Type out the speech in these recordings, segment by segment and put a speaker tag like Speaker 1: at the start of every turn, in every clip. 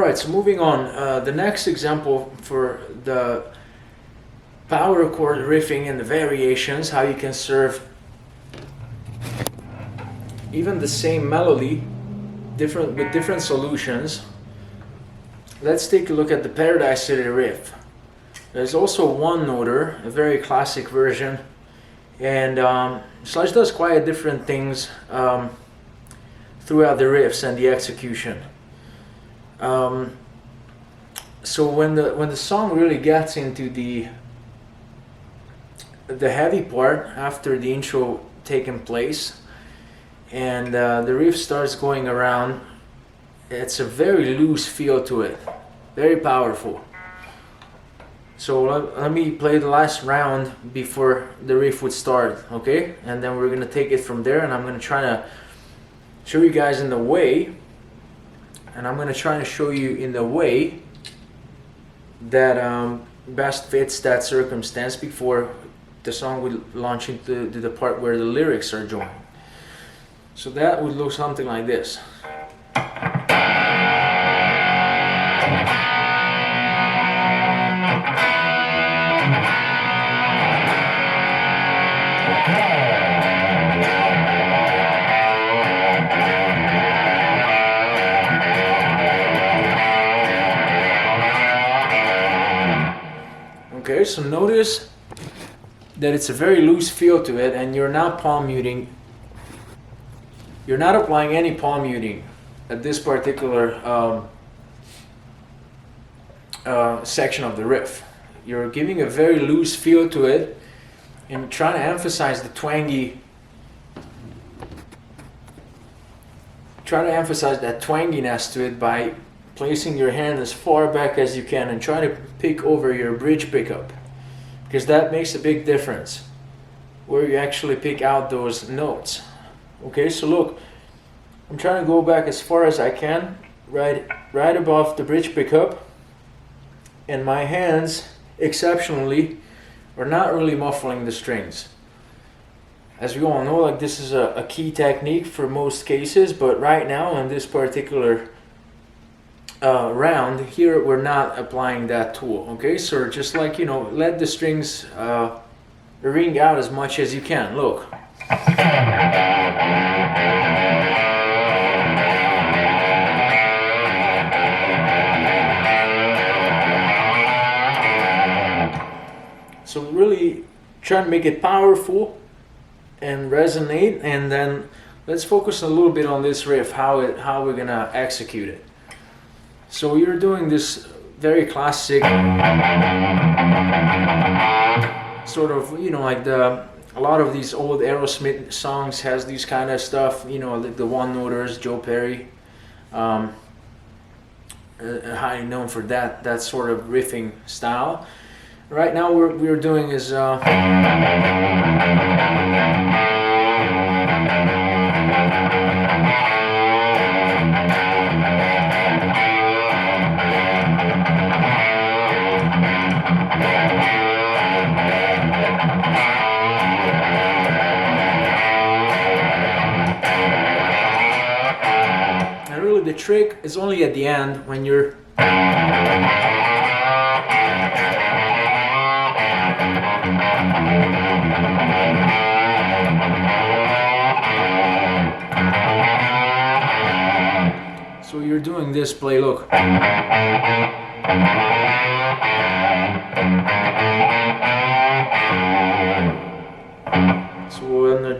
Speaker 1: Alright, so moving on, the next example for the power chord riffing and the variations, how you can serve even the same melody with different solutions. Let's take a look at the Paradise City riff. There's also one noter, a very classic version, and Sludge does quite different things throughout the riffs and the execution. So when the song really gets into the heavy part after the intro taking place, and the riff starts going around, it's a very loose feel to it, very powerful. So let me play the last round before the riff would start, okay? And then we're gonna take it from there, and I'm gonna try to show you guys in the way, and I'm gonna try to show you in the way that best fits that circumstance before the song would launch into the part where the lyrics are joined. So that would look something like this. Okay, so notice that it's a very loose feel to it, and you're not palm muting. You're not applying any palm muting at this particular section of the riff. You're giving a very loose feel to it and trying to emphasize the twangy. Try to emphasize that twanginess to it by placing your hand as far back as you can and try to pick over your bridge pickup, because that makes a big difference where you actually pick out those notes. Okay, so look, I'm trying to go back as far as I can, right above the bridge pickup, and my hands exceptionally are not really muffling the strings. As we all know, like, this is a key technique for most cases, but right now in this particular round here, we're not applying that tool. Okay, so just like, you know, let the strings ring out as much as you can. Look. So really try to make it powerful and resonate, and then let's focus a little bit on this riff, how we're gonna execute it. So you're doing this very classic sort of, you know, like a lot of these old Aerosmith songs has these kind of stuff, you know, the one-noters, Joe Perry, highly known for that sort of riffing style. Right now what we're doing is and really the trick is only at the end when you're so you're doing this play, look. So on a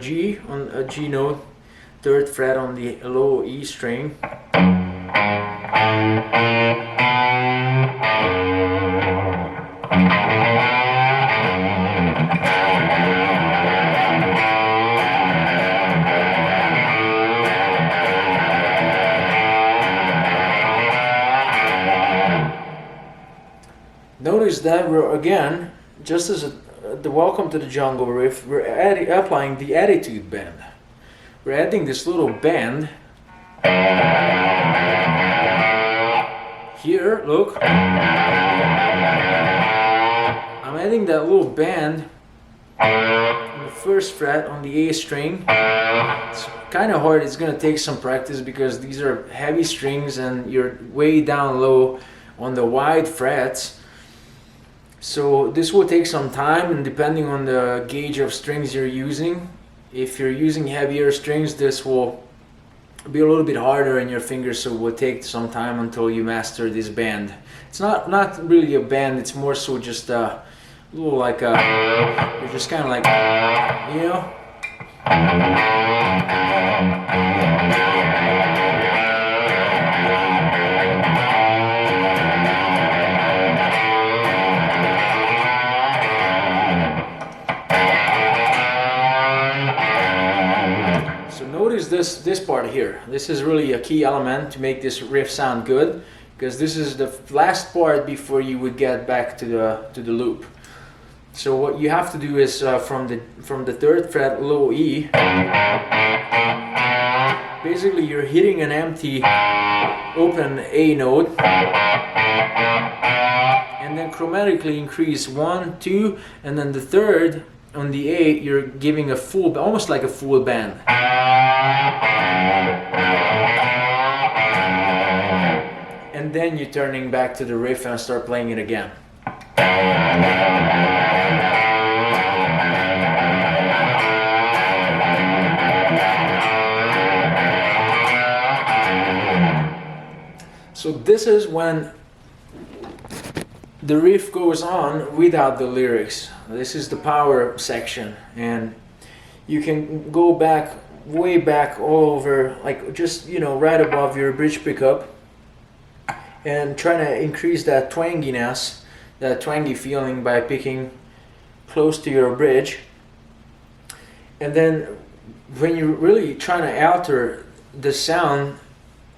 Speaker 1: G note, 3rd fret on the low E string. Notice that we're again, just as the Welcome to the Jungle riff, we're applying the attitude bend. We're adding this little bend here, look. I'm adding that little bend on the first fret on the A string. It's kind of hard, it's going to take some practice because these are heavy strings and you're way down low on the wide frets. So this will take some time, and depending on the gauge of strings you're using, if you're using heavier strings, this will be a little bit harder in your fingers, so it will take some time until you master this bend. It's not really a bend, it's more so just a little like a, you're just kind of like, you know. This part here, this is really a key element to make this riff sound good, because this is the last part before you would get back to the loop. So what you have to do is from the third fret low E, basically you're hitting an empty open A note, and then chromatically increase 1, 2, and then the third on the A, you're giving a full, almost like a full band. And then you're turning back to the riff and start playing it again. So this is when the riff goes on without the lyrics. This is the power section, and you can go back, way back, all over, like just, you know, right above your bridge pickup, and trying to increase that twanginess, that twangy feeling by picking close to your bridge. And then when you're really trying to alter the sound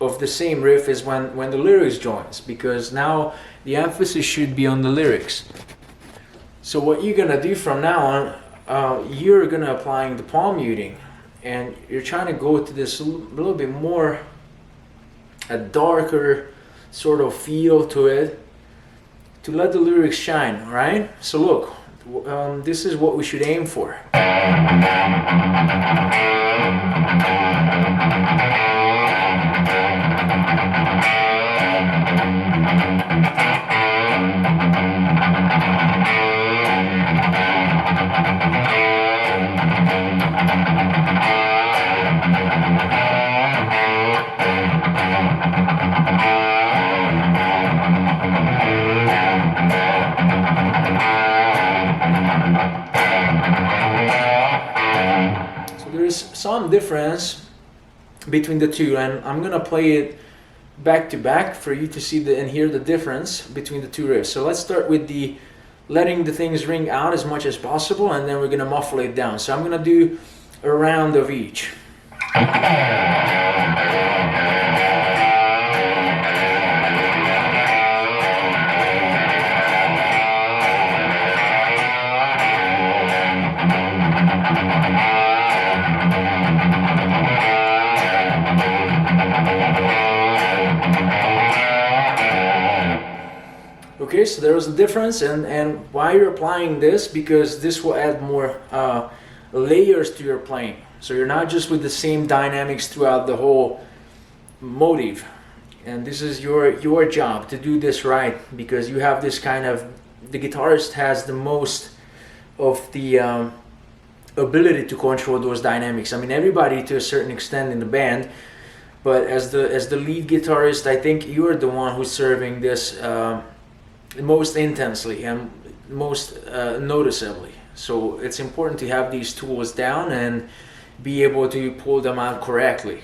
Speaker 1: of the same riff is when the lyrics joins, because now the emphasis should be on the lyrics. So what you're gonna do from now on, you're gonna applying the palm muting, and you're trying to go to this a little bit more, a darker sort of feel to it, to let the lyrics shine, right? So look, this is what we should aim for. So there is some difference between the two, and I'm gonna play it back to back for you to see and hear the difference between the two riffs. So let's start with the letting the things ring out as much as possible, and then we're gonna muffle it down. So I'm gonna do a round of each. Okay, so there was a difference, and why you're applying this, because this will add more layers to your playing. So you're not just with the same dynamics throughout the whole motive, and this is your job to do this right, because you have this kind of, the guitarist has the most of the ability to control those dynamics. I mean, everybody to a certain extent in the band, but as the lead guitarist, I think you're the one who's serving this most intensely and most noticeably. So it's important to have these tools down and be able to pull them out correctly.